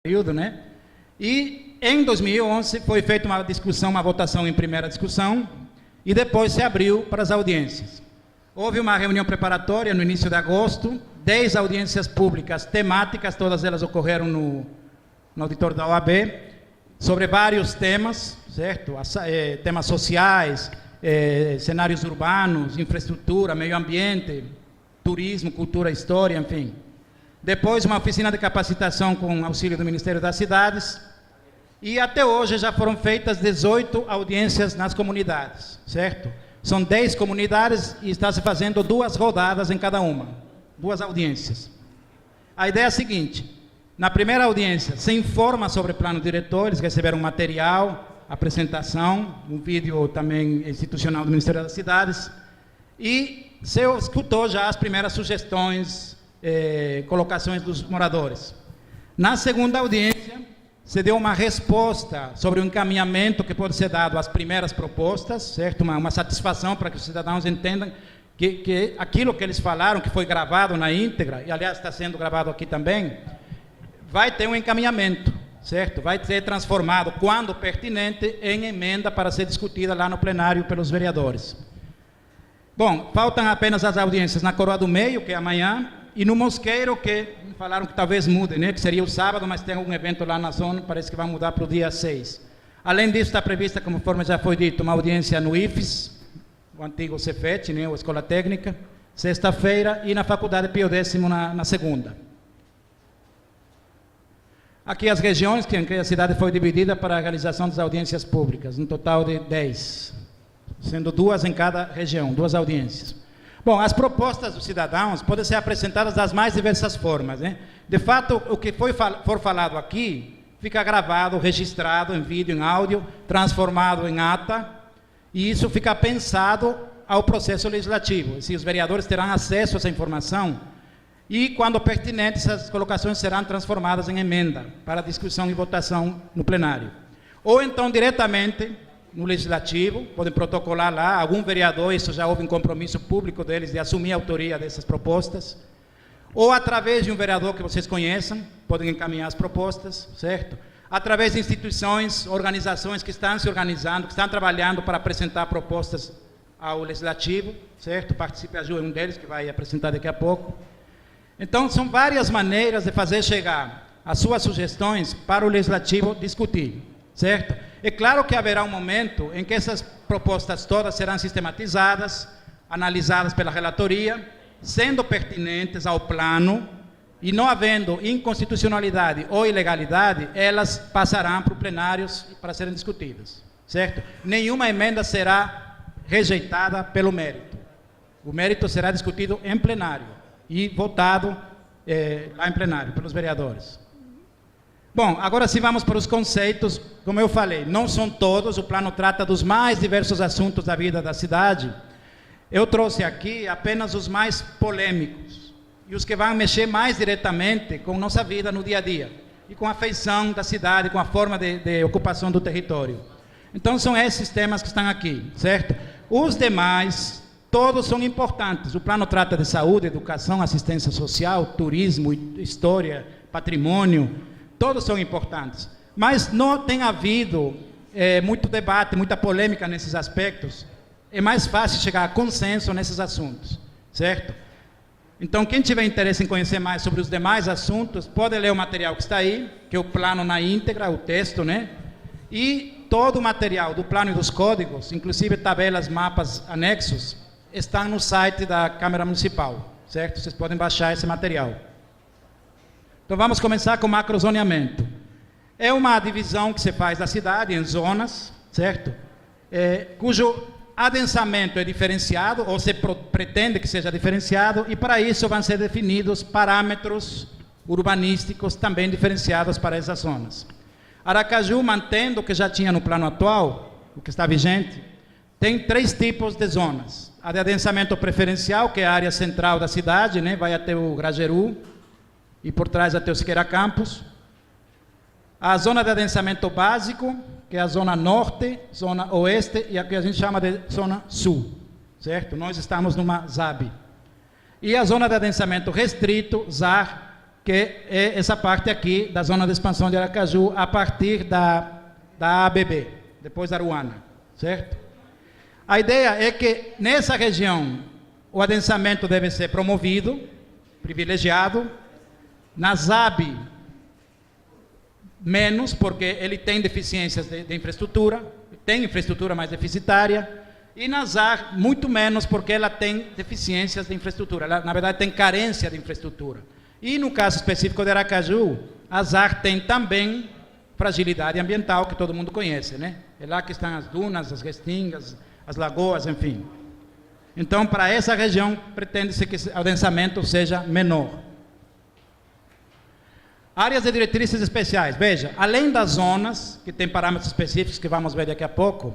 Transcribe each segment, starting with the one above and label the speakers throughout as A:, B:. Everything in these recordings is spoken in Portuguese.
A: período, né? E em 2011 foi feita uma discussão, uma votação em primeira discussão, e depois se abriu para as audiências. Houve uma reunião preparatória no início de agosto, 10 audiências públicas temáticas, todas elas ocorreram no auditório da OAB, sobre vários temas, certo? Temas sociais, cenários urbanos, infraestrutura, meio ambiente, turismo, cultura, história, enfim. Depois, uma oficina de capacitação com auxílio do Ministério das Cidades. E até hoje já foram feitas 18 audiências nas comunidades, certo? São 10 comunidades e está se fazendo 2 rodadas em cada uma, 2 audiências. A ideia é a seguinte: na primeira audiência se informa sobre o plano diretor, eles receberam material, apresentação, um vídeo também institucional do Ministério das Cidades, e se escutou já as primeiras sugestões, colocações dos moradores. Na segunda audiência, se deu uma resposta sobre o encaminhamento que pode ser dado às primeiras propostas, certo? Uma satisfação para que os cidadãos entendam que aquilo que eles falaram, que foi gravado na íntegra, e aliás está sendo gravado aqui também, vai ter um encaminhamento, certo? Vai ser transformado, quando pertinente, em emenda para ser discutida lá no plenário pelos vereadores. Bom, faltam apenas as audiências na Coroa do Meio, que é amanhã, e no Mosqueiro, que falaram que talvez mude, né? Que seria o sábado, mas tem algum evento lá na zona, parece que vai mudar para o dia 6. Além disso, está prevista, conforme já foi dito, uma audiência no IFES, o antigo Cefet, né? A Escola Técnica, sexta-feira, e na Faculdade Pio X na segunda. Aqui as regiões em que a cidade foi dividida para a realização das audiências públicas, um total de 10, sendo 2 em cada região, 2 audiências. Bom, as propostas dos cidadãos podem ser apresentadas das mais diversas formas, né? De fato, o que for falado aqui, fica gravado, registrado em vídeo, em áudio, transformado em ata, e isso fica pensado ao processo legislativo. Assim, os vereadores terão acesso a essa informação, e, quando pertinente, essas colocações serão transformadas em emenda, para discussão e votação no plenário. Ou então, diretamente no legislativo, podem protocolar lá, algum vereador, isso já houve um compromisso público deles de assumir a autoria dessas propostas, ou através de um vereador que vocês conheçam, podem encaminhar as propostas, certo? Através de instituições, organizações que estão se organizando, que estão trabalhando para apresentar propostas ao legislativo, certo? Participe a Ju, é um deles que vai apresentar daqui a pouco. Então, são várias maneiras de fazer chegar as suas sugestões para o legislativo discutir, certo? É claro que haverá um momento em que essas propostas todas serão sistematizadas, analisadas pela relatoria, sendo pertinentes ao plano, e não havendo inconstitucionalidade ou ilegalidade, elas passarão para o plenário para serem discutidas, certo? Nenhuma emenda será rejeitada pelo mérito. O mérito será discutido em plenário e votado lá em plenário pelos vereadores. Bom, agora sim vamos para os conceitos. Como eu falei, não são todos, o plano trata dos mais diversos assuntos da vida da cidade. Eu trouxe aqui apenas os mais polêmicos e os que vão mexer mais diretamente com nossa vida no dia a dia e com a feição da cidade, com a forma de ocupação do território. Então são esses temas que estão aqui, certo? Os demais, todos são importantes. O plano trata de saúde, educação, assistência social, turismo, história, patrimônio. Todos são importantes, mas não tem havido muito debate, muita polêmica nesses aspectos. É mais fácil chegar a consenso nesses assuntos, certo? Então, quem tiver interesse em conhecer mais sobre os demais assuntos, pode ler o material que está aí, que é o plano na íntegra, o texto, né? E todo o material do plano e dos códigos, inclusive tabelas, mapas, anexos, estão no site da Câmara Municipal, certo? Vocês podem baixar esse material. Então, vamos começar com o macrozoneamento. É uma divisão que se faz da cidade em zonas, certo? Cujo adensamento é diferenciado, ou se pretende que seja diferenciado, e para isso vão ser definidos parâmetros urbanísticos também diferenciados para essas zonas. Aracaju, mantendo o que já tinha no plano atual, o que está vigente, tem 3 tipos de zonas. A de adensamento preferencial, que é a área central da cidade, né? Vai até o Grajeru, e por trás até o Siqueira Campos. A zona de adensamento básico, que é a zona norte, zona oeste, e a que a gente chama de zona sul, certo? Nós estamos numa ZAB. E a zona de adensamento restrito, ZAR, que é essa parte aqui da zona de expansão de Aracaju, a partir da ABB, depois da Aruana, certo? A ideia é que nessa região o adensamento deve ser promovido, privilegiado. Na ZAB, menos, porque ele tem deficiências de infraestrutura, tem infraestrutura mais deficitária, e na ZAR, muito menos, porque ela tem deficiências de infraestrutura, ela, na verdade, tem carência de infraestrutura. E no caso específico de Aracaju, a ZAR tem também fragilidade ambiental, que todo mundo conhece, né? É lá que estão as dunas, as restingas, as lagoas, enfim. Então, para essa região, pretende-se que o adensamento seja menor. Áreas de diretrizes especiais. Veja, além das zonas, que tem parâmetros específicos que vamos ver daqui a pouco,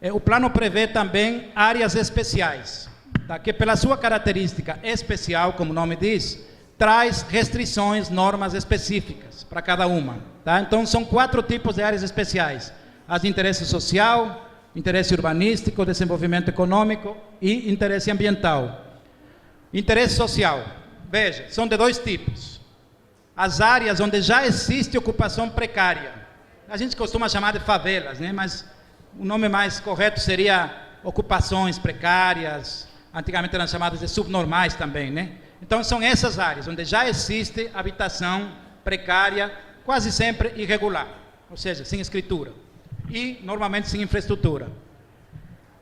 A: o plano prevê também áreas especiais, tá? Que pela sua característica especial, como o nome diz, traz restrições, normas específicas para cada uma. Tá? Então, são 4 tipos de áreas especiais. As de interesse social, interesse urbanístico, desenvolvimento econômico e interesse ambiental. Interesse social. Veja, são de 2 tipos. As áreas onde já existe ocupação precária. A gente costuma chamar de favelas, né? Mas o nome mais correto seria ocupações precárias, antigamente eram chamadas de subnormais também, né? Então são essas áreas onde já existe habitação precária, quase sempre irregular, ou seja, sem escritura e normalmente sem infraestrutura.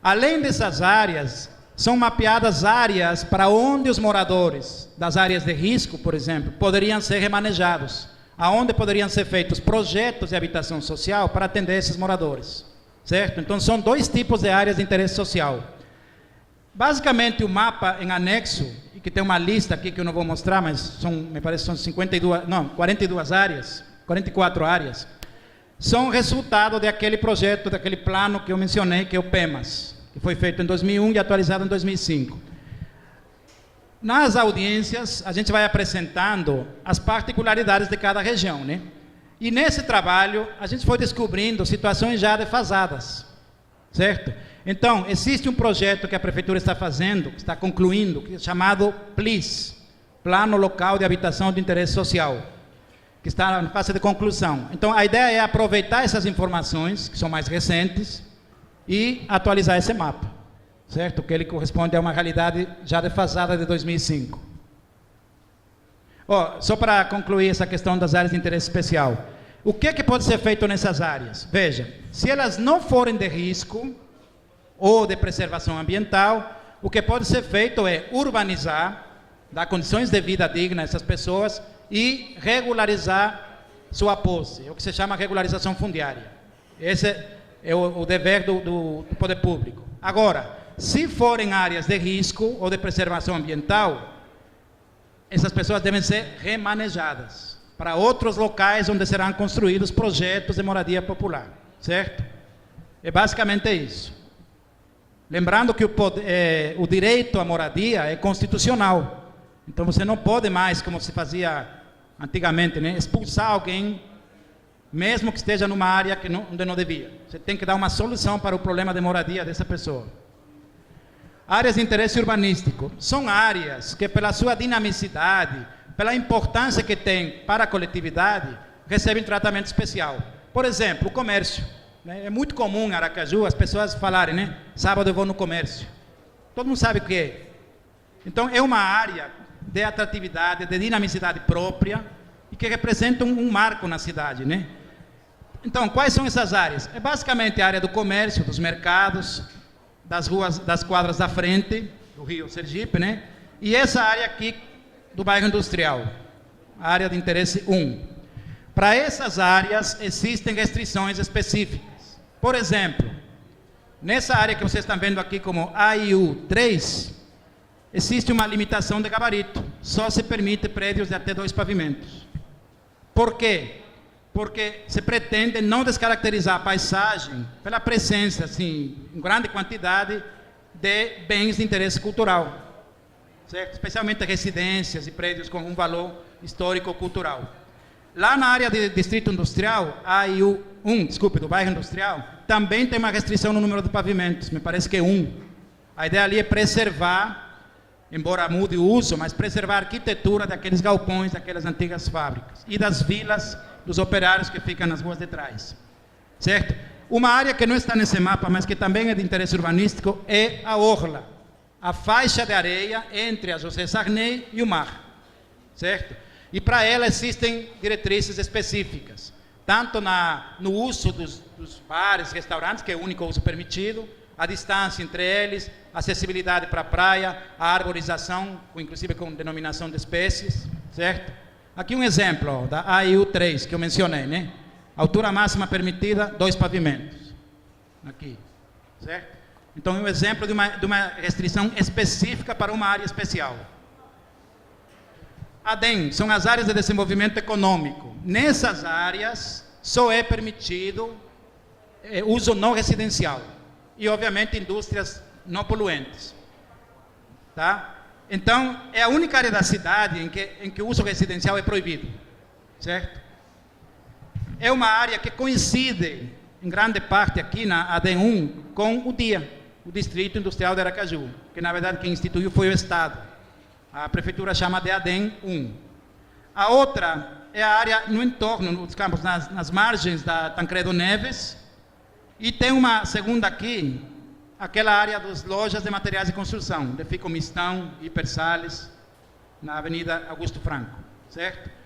A: Além dessas áreas, são mapeadas áreas para onde os moradores das áreas de risco, por exemplo, poderiam ser remanejados, aonde poderiam ser feitos projetos de habitação social para atender esses moradores, certo? Então são 2 tipos de áreas de interesse social. Basicamente o mapa em anexo, e que tem uma lista aqui que eu não vou mostrar, mas são, me parece que são 42 áreas, 44 áreas, são resultado daquele projeto, daquele plano que eu mencionei, que é o PEMAS, que foi feito em 2001 e atualizado em 2005. Nas audiências, a gente vai apresentando as particularidades de cada região, né? E nesse trabalho, a gente foi descobrindo situações já defasadas, certo? Então, existe um projeto que a Prefeitura está fazendo, está concluindo, chamado PLIS, Plano Local de Habitação de Interesse Social, que está na fase de conclusão. Então, a ideia é aproveitar essas informações, que são mais recentes, e atualizar esse mapa, certo? Que ele corresponde a uma realidade já defasada de 2005. Só para concluir essa questão das áreas de interesse especial. O que pode ser feito nessas áreas? Veja, se elas não forem de risco ou de preservação ambiental, o que pode ser feito é urbanizar, dar condições de vida digna a essas pessoas e regularizar sua posse, é o que se chama regularização fundiária. Esse é o dever do poder público. Agora, se forem áreas de risco ou de preservação ambiental, essas pessoas devem ser remanejadas para outros locais onde serão construídos projetos de moradia popular, certo? É basicamente isso. Lembrando que o direito à moradia é constitucional. Então você não pode mais, como se fazia antigamente, né, expulsar alguém, mesmo que esteja numa área onde não devia. Você tem que dar uma solução para o problema de moradia dessa pessoa. Áreas de interesse urbanístico. São áreas que, pela sua dinamicidade, pela importância que tem para a coletividade, recebem tratamento especial. Por exemplo, o comércio. É muito comum em Aracaju as pessoas falarem, né? Sábado eu vou no comércio. Todo mundo sabe o que é. Então, é uma área de atratividade, de dinamicidade própria e que representa um marco na cidade, né? Então, quais são essas áreas? É basicamente a área do comércio, dos mercados, das ruas, das quadras da frente, do Rio Sergipe, né? E essa área aqui do bairro industrial, a área de interesse 1. Para essas áreas existem restrições específicas. Por exemplo, nessa área que vocês estão vendo aqui como AIU 3, existe uma limitação de gabarito. Só se permite prédios de até 2 pavimentos. Por quê? Porque se pretende não descaracterizar a paisagem pela presença, assim, em grande quantidade de bens de interesse cultural, certo? Especialmente residências e prédios com um valor histórico-cultural. Lá na área de distrito industrial, do bairro industrial, também tem uma restrição no número de pavimentos, me parece que é 1. A ideia ali é preservar embora mude o uso, mas preservar a arquitetura daqueles galpões, daquelas antigas fábricas, e das vilas dos operários que ficam nas ruas de trás, certo? Uma área que não está nesse mapa, mas que também é de interesse urbanístico, é a orla, a faixa de areia entre a José Sarney e o mar, certo? E para ela existem diretrizes específicas, tanto no uso dos bares, restaurantes, que é o único uso permitido, a distância entre eles, acessibilidade para a praia, a arborização, inclusive com denominação de espécies, certo? Aqui um exemplo ó, da AIU 3, que eu mencionei, né? Altura máxima permitida, 2 pavimentos. Aqui, certo? Então, é um exemplo de uma restrição específica para uma área especial. ADEM, são as áreas de desenvolvimento econômico. Nessas áreas, só é permitido uso não residencial. E, obviamente, indústrias não poluentes. Tá? Então, é a única área da cidade em que o uso residencial é proibido. Certo? É uma área que coincide, em grande parte aqui na ADEM 1, com o DIA, o Distrito Industrial de Aracaju, que na verdade quem instituiu foi o Estado. A prefeitura chama de ADEM 1. A outra é a área no entorno, nos campos, nas margens da Tancredo Neves, e tem uma segunda aqui, aquela área das lojas de materiais de construção, de Ficomistão, Hipersales, na Avenida Augusto Franco, certo?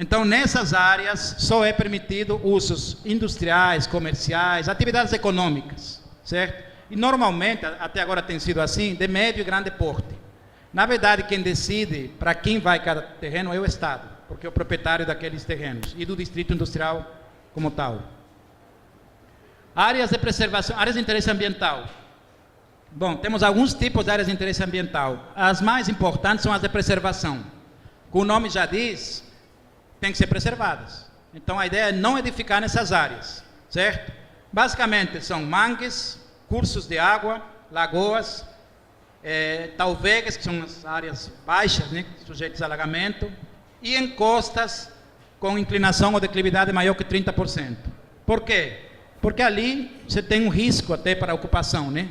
A: Então, nessas áreas, só é permitido usos industriais, comerciais, atividades econômicas, certo? E, normalmente, até agora tem sido assim, de médio e grande porte. Na verdade, quem decide para quem vai cada terreno é o Estado, porque é o proprietário daqueles terrenos, e do distrito industrial como tal. Áreas de preservação, áreas de interesse ambiental. Bom, temos alguns tipos de áreas de interesse ambiental. As mais importantes são as de preservação. Como o nome já diz, tem que ser preservadas. Então, a ideia é não edificar nessas áreas, certo? Basicamente, são mangues, cursos de água, lagoas, talvegas, que são as áreas baixas, né, sujeitas a alagamento, e encostas com inclinação ou declividade maior que 30%. Por quê? Porque ali você tem um risco até para a ocupação, né?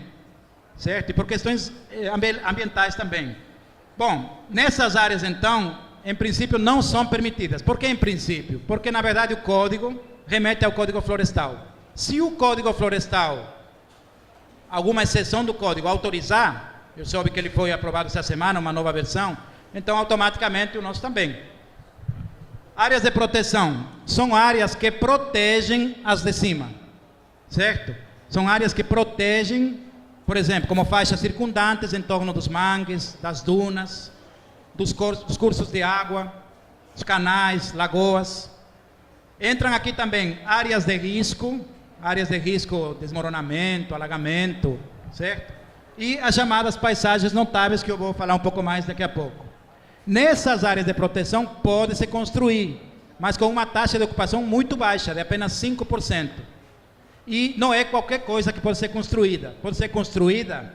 A: Certo? E por questões ambientais também. Bom, nessas áreas, então, em princípio, não são permitidas. Por que em princípio? Porque, na verdade, o código remete ao Código Florestal. Se o Código Florestal, alguma exceção do código, autorizar, eu soube que ele foi aprovado essa semana, uma nova versão, então, automaticamente, o nosso também. Áreas de proteção são áreas que protegem as de cima, certo? São áreas que protegem, por exemplo, como faixas circundantes em torno dos mangues, das dunas, dos cursos de água, os canais, lagoas. Entram aqui também áreas de risco, desmoronamento, alagamento, certo? E as chamadas paisagens notáveis, que eu vou falar um pouco mais daqui a pouco. Nessas áreas de proteção pode-se construir, mas com uma taxa de ocupação muito baixa, de apenas 5%. E não é qualquer coisa que pode ser construída. Pode ser construída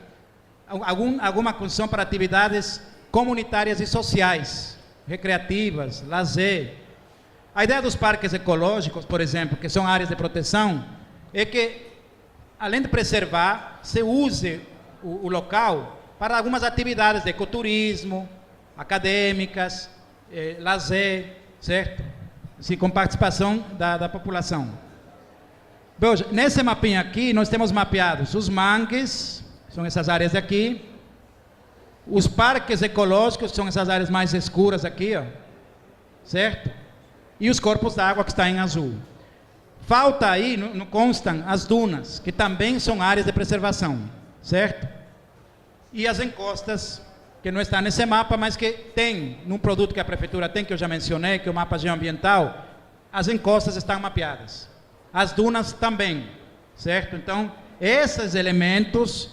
A: alguma construção para atividades comunitárias e sociais, recreativas, lazer. A ideia dos parques ecológicos, por exemplo, que são áreas de proteção, é que, além de preservar, se use o local para algumas atividades de ecoturismo, acadêmicas, lazer, certo? Assim, com participação da população. Veja, nesse mapinha aqui, nós temos mapeados os mangues, são essas áreas aqui, os parques ecológicos, são essas áreas mais escuras aqui, ó, certo? E os corpos d'água que estão em azul. Falta aí, não constam, as dunas, que também são áreas de preservação, certo? E as encostas, que não está nesse mapa, mas que tem, num produto que a prefeitura tem, que eu já mencionei, que é o mapa geoambiental, as encostas estão mapeadas. As dunas também, certo? Então, esses elementos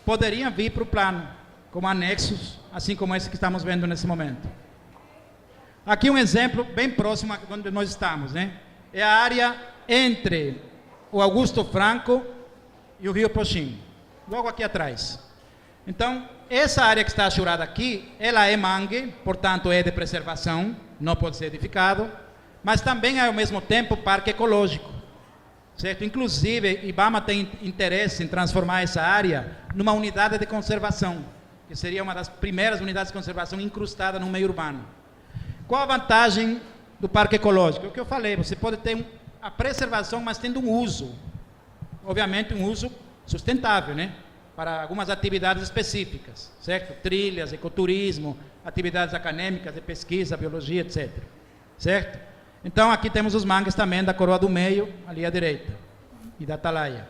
A: poderiam vir para o plano, como anexos, assim como esse que estamos vendo nesse momento. Aqui um exemplo bem próximo a onde nós estamos, né? É a área entre o Augusto Franco e o Rio Pochim, logo aqui atrás. Então, essa área que está achurada aqui, ela é mangue, portanto é de preservação, não pode ser edificado, mas também é ao mesmo tempo parque ecológico, certo? Inclusive, IBAMA tem interesse em transformar essa área numa unidade de conservação, que seria uma das primeiras unidades de conservação incrustada no meio urbano. Qual a vantagem do parque ecológico? É o que eu falei, você pode ter a preservação, mas tendo um uso, obviamente um uso sustentável, né? Para algumas atividades específicas, certo? Trilhas, ecoturismo, atividades acadêmicas de pesquisa, biologia, etc. Certo? Então, aqui temos os mangues também da Coroa do Meio, ali à direita, e da Atalaia.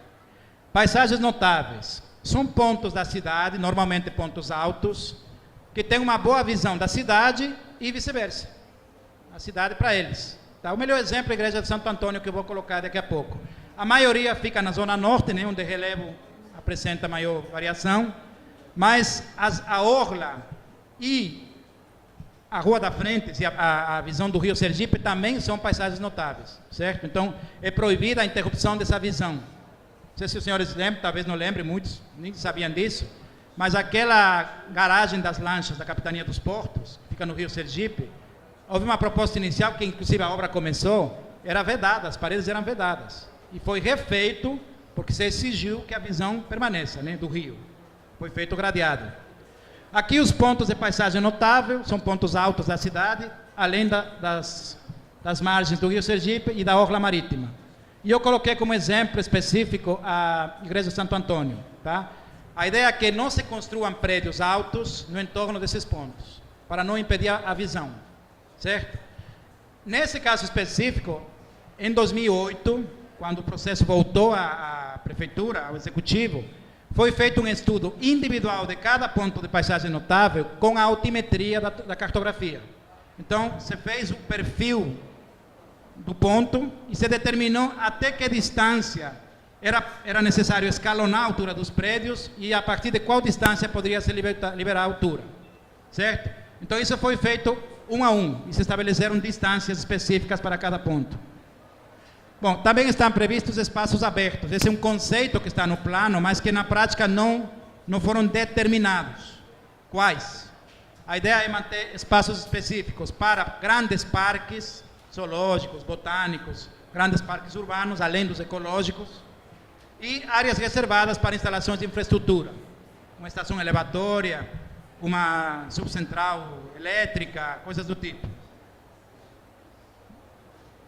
A: Paisagens notáveis. São pontos da cidade, normalmente pontos altos, que têm uma boa visão da cidade e vice-versa. A cidade para eles. Tá? O melhor exemplo é a Igreja de Santo Antônio, que eu vou colocar daqui a pouco. A maioria fica na zona norte, né, onde o relevo apresenta maior variação, mas a orla e a Rua da Frente e a visão do Rio Sergipe também são paisagens notáveis, certo? Então, é proibida a interrupção dessa visão. Não sei se os senhores lembram, talvez não lembrem, muitos nem sabiam disso, mas aquela garagem das lanchas da Capitania dos Portos, que fica no Rio Sergipe, houve uma proposta inicial, que inclusive a obra começou, era vedada, as paredes eram vedadas, e foi refeito, porque se exigiu que a visão permaneça, né, do rio. Foi feito gradeado. Aqui os pontos de paisagem notável, são pontos altos da cidade, além das margens do Rio Sergipe e da orla marítima. E eu coloquei como exemplo específico a Igreja de Santo Antônio. Tá? A ideia é que não se construam prédios altos no entorno desses pontos, para não impedir a visão. Certo? Nesse caso específico, em 2008, quando o processo voltou à prefeitura, ao executivo, foi feito um estudo individual de cada ponto de paisagem notável com a altimetria da cartografia. Então, você fez o perfil do ponto e se determinou até que distância era necessário escalonar a altura dos prédios e a partir de qual distância poderia se liberar a altura. Certo? Então, isso foi feito um a um e se estabeleceram distâncias específicas para cada ponto. Bom, também estão previstos espaços abertos. Esse é um conceito que está no plano, mas que na prática não foram determinados. Quais? A ideia é manter espaços específicos para grandes parques zoológicos, botânicos, grandes parques urbanos, além dos ecológicos, e áreas reservadas para instalações de infraestrutura, uma estação elevatória, uma subcentral elétrica, coisas do tipo.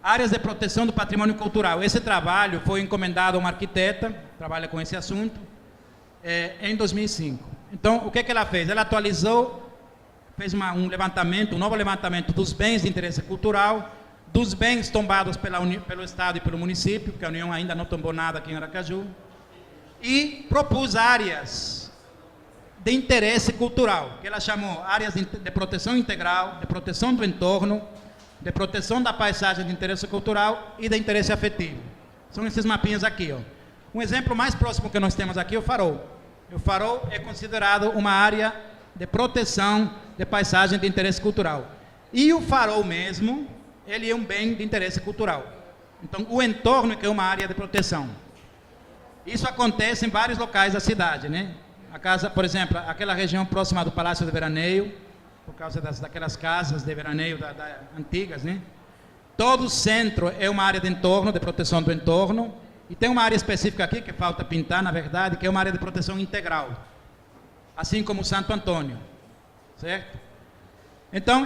A: Áreas de proteção do patrimônio cultural. Esse trabalho foi encomendado a uma arquiteta, que trabalha com esse assunto, em 2005. Então, o que ela fez? Ela atualizou, fez um levantamento, um novo levantamento dos bens de interesse cultural, dos bens tombados pelo Estado e pelo município, porque a União ainda não tombou nada aqui em Aracaju, e propôs áreas de interesse cultural, que ela chamou áreas de proteção integral, de proteção do entorno, de proteção da paisagem de interesse cultural e de interesse afetivo. São esses mapinhas aqui. Ó. Um exemplo mais próximo que nós temos aqui é o Farol. O Farol é considerado uma área de proteção de paisagem de interesse cultural. E o Farol mesmo, ele é um bem de interesse cultural. Então, o entorno é que é uma área de proteção. Isso acontece em vários locais da cidade, né? A casa, por exemplo, aquela região próxima do Palácio de Veraneio, por causa daquelas casas de veraneio antigas, né? Todo o centro é uma área de entorno, de proteção do entorno, e tem uma área específica aqui, que falta pintar, na verdade, que é uma área de proteção integral, assim como o Santo Antônio, certo? Então,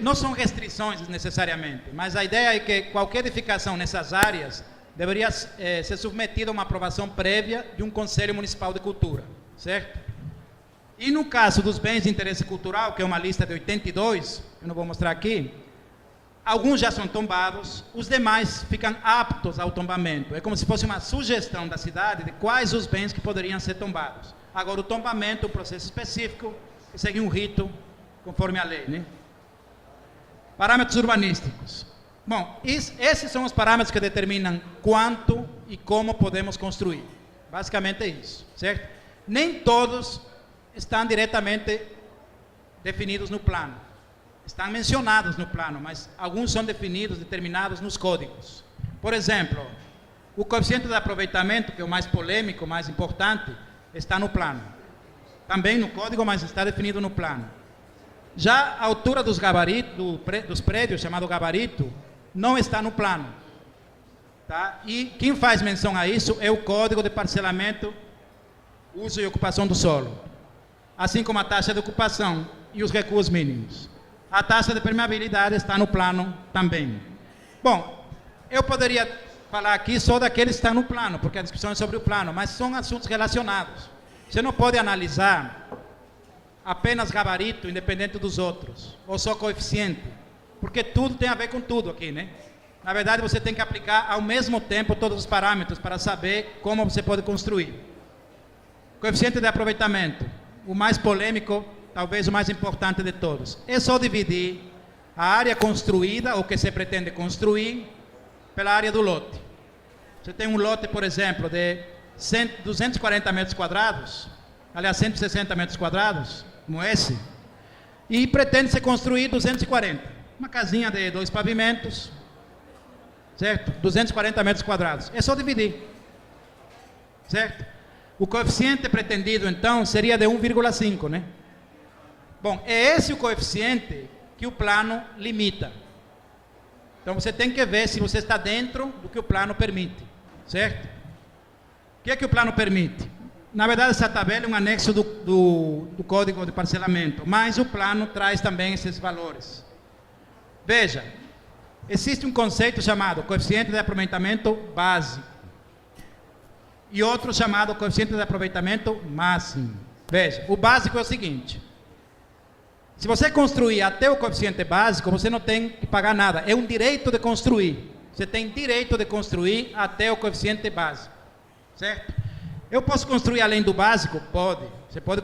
A: não são restrições necessariamente, mas a ideia é que qualquer edificação nessas áreas deveria ser submetida a uma aprovação prévia de um Conselho Municipal de Cultura, certo? E no caso dos bens de interesse cultural, que é uma lista de 82, eu não vou mostrar aqui, alguns já são tombados, os demais ficam aptos ao tombamento. É como se fosse uma sugestão da cidade de quais os bens que poderiam ser tombados. Agora, o tombamento é um processo específico, que segue um rito conforme a lei, né? Parâmetros urbanísticos. Bom, esses são os parâmetros que determinam quanto e como podemos construir. Basicamente é isso, certo? Nem todos estão diretamente definidos no plano. Estão mencionados no plano, mas alguns são definidos, determinados nos códigos. Por exemplo, o coeficiente de aproveitamento, que é o mais polêmico, mais importante, está no plano. Também no código, mas está definido no plano. Já a altura dos gabaritos, dos prédios, chamado gabarito, não está no plano. Tá? E quem faz menção a isso é o Código de Parcelamento, Uso e Ocupação do Solo. assim como a taxa de ocupação e os recuos mínimos. A taxa de permeabilidade está no plano também. Bom, eu poderia falar aqui só daqueles que estão no plano, porque a discussão é sobre o plano, mas são assuntos relacionados. Você não pode analisar apenas gabarito, independente dos outros, ou só coeficiente, porque tudo tem a ver com tudo aqui, né? Na verdade, você tem que aplicar ao mesmo tempo todos os parâmetros para saber como você pode construir. Coeficiente de aproveitamento, o mais polêmico, talvez o mais importante de todos. É só dividir a área construída, ou que se pretende construir, pela área do lote. Você tem um lote, por exemplo, de 240 metros quadrados, aliás, 160 metros quadrados, como esse, e pretende-se construir 240. Uma casinha de 2 pavimentos, certo? 240 metros quadrados. É só dividir, certo? O coeficiente pretendido, então, seria de 1,5, né? Bom, é esse o coeficiente que o plano limita. Então, você tem que ver se você está dentro do que o plano permite, certo? O que é que o plano permite? Na verdade, essa tabela é um anexo do Código de Parcelamento, mas o plano traz também esses valores. Veja, existe um conceito chamado coeficiente de aproveitamento básico e outro chamado coeficiente de aproveitamento máximo. Veja, o básico é o seguinte: se você construir até o coeficiente básico, você não tem que pagar nada, é um direito de construir. Você tem direito de construir até o coeficiente básico, certo? Eu posso construir além do básico? Pode. Você pode